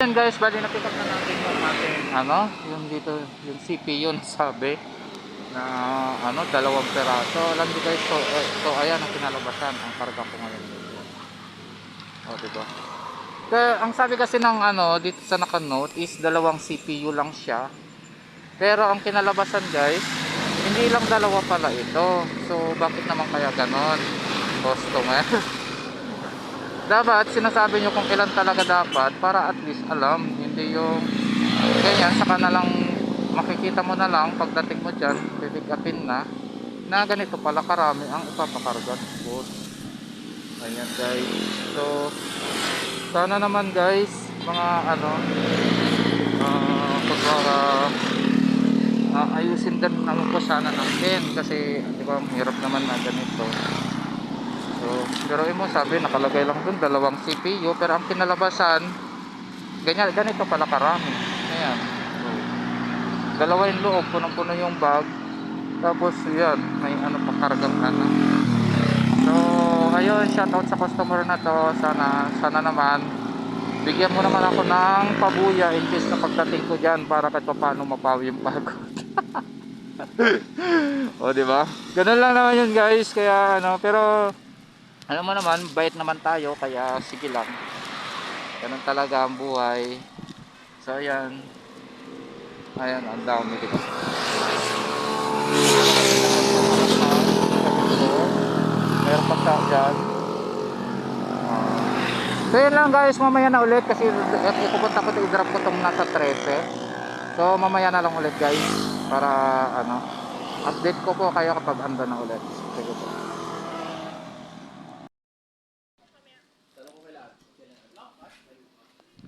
Yan guys, bali na pick up na natin yung ating yung dito, yung CPU na sabi na dalawang peraso. Alam niyo guys, so ayan ang kinalabasan ang karga ko ngayon dito. Diba? Kaya ang sabi kasi ng dito sa naka-note is dalawang CPU lang siya. Pero ang kinalabasan guys, hindi lang dalawa pala ito. So bakit naman kaya ganon? Customer. Dapat sinasabi nyo kung ilan talaga dapat para at least alam, hindi yung ganyan saka na lang makikita mo na lang pagdating mo dyan, pipick upin na ganito pala karami ang ipapakarga. Ayan guys, so sana naman guys mga ayusin din naman po sana natin kasi di ba hirap naman na ganito. So, pero mo sabi nakalagay lang dun dalawang CPU pero ang kinalabasan ganito pala karami. Ayan. So, dalawa yung loob, punong-puno yung bag. Tapos yan, may pakargang So, ayun, shoutout sa customer na to. Sana naman bigyan mo naman ako ng pabuya in case na pagdating ko diyan para kahit paano mapawi yung pagod. O, di ba? Ganun lang naman yun, guys. Kaya pero alam mo naman, bait naman tayo, kaya sige lang. Ganun talaga ang buhay. So ayan. Ayan, ang dami dito. Meron pa sa dyan. So yun lang guys, mamaya na ulit kasi pupunta ko ito, i-drop ko itong nasa 13. So mamaya na lang ulit guys para update ko po kayo kapag ando na ulit. Sige po.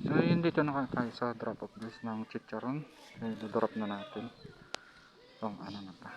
So yun, dito na tayo sa drop off guys ng chicharon. I-drop na natin itong na pa.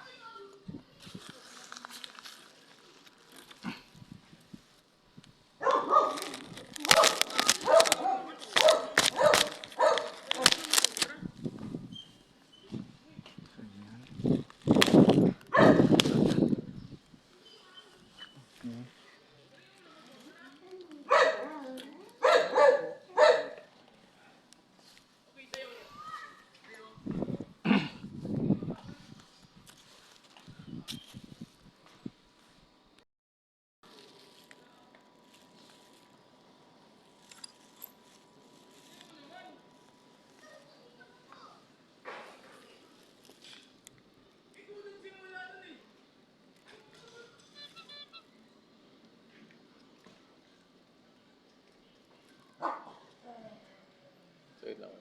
Wait lang.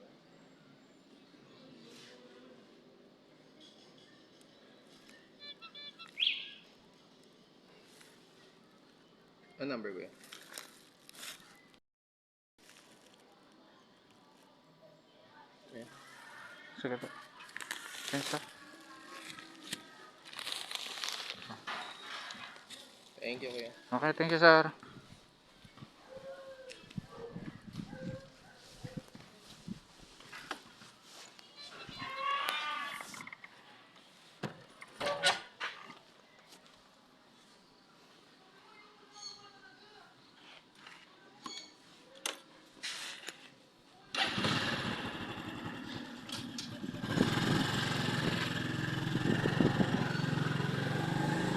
Ano number ko yan? Okay. Sige po. Thanks sir. Thank you kuya. Okay, thank you sir.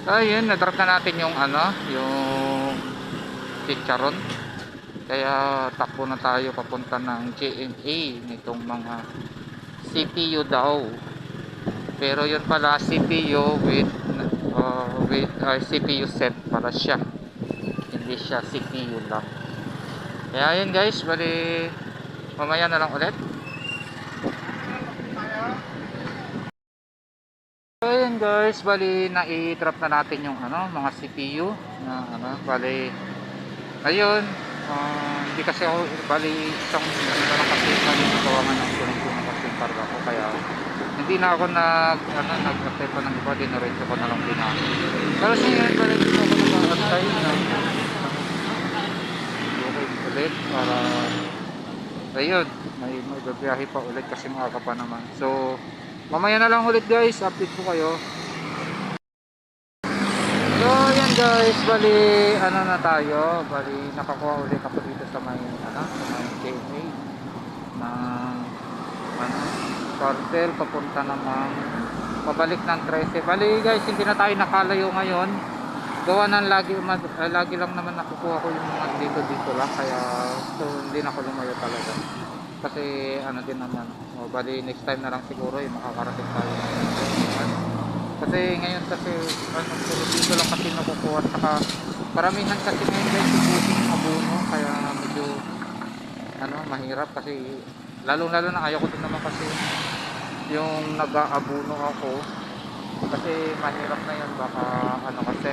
Ayun, na-drop na natin yung yung chicharon. Kaya takbo na tayo papunta ng GMA nitong mga CPU daw. Pero yun pala CPU with CPU set para siya. Hindi siya CPU lang. Kaya yun guys, bali mamaya na lang ulit. Ayun guys, bali na-i-drop na natin yung mga CPU na bali ayun, hindi kasi ako bali isang lang kasi nagawa nga ng punong-puno kasi yung karga ko kaya hindi na ako nag-apply pa ng iba, dinoretso ko na lang din ako. Pero ngayon bali gusto ko nag-apply na okay ulit para ayun, may babiyahe pa ulit kasi maaga pa naman. So mamaya na lang ulit guys, update ko kayo. So yan guys, bali na tayo, bali nakakuha ulit ako dito sa may sa may GMA ng Cartel papunta naman pabalik ng 13. Bali guys, hindi na tayo nakalayo ngayon. Gawa ng lagi lang naman nakukuha ko yung mga dito lang, kaya so hindi na ako lumayo talaga. Kasi ano din naman, bali next time na lang siguro makakarating tayo. Kasi ngayon kasi puro dito lang kasi nakukuha, saka paramihan kasi ngayon guys yung abono, kaya medyo mahirap kasi lalo na ayaw ko din naman kasi yung nag-aabuno ako kasi mahirap na yun, baka kasi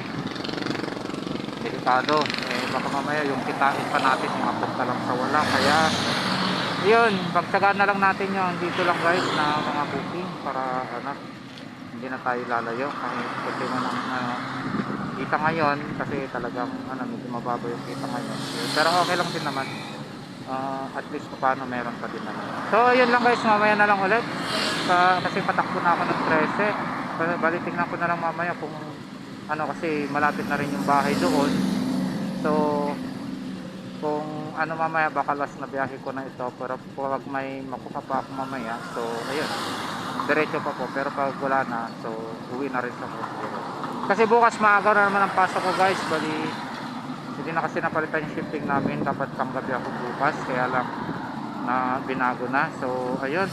delikado baka mamaya yung kitain pa natin mapunta lang sa wala, kaya yun, pagtsagaan na lang natin yung dito lang guys na mga booking para hindi na tayo lalayo kasi man ang kita ngayon kasi talagang medyo mababa yung kita ngayon, pero okay lang din naman. At least paano meron pa din naman. So yun lang guys, mamaya na lang ulit kasi patakbo na ako ng 13. Bali tingnan ko na lang mamaya kung kasi malapit na rin yung bahay doon. So kung mamaya baka last na biyahe ko na ito, pero pag may makuha pa ako mamaya, so ayun, diretso pa po, pero pag wala na, so uwi na rin ako. Kasi bukas maaga na naman ang pasok ko guys, bali hindi na kasi napalitan yung shifting namin, dapat panggabi ako bukas, kaya lang na binago na. So ayun,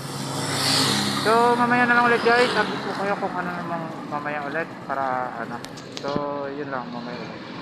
so mamaya na lang ulit guys, update ko kayo kung ano namang mamaya ulit para so yun lang, mamaya ulit.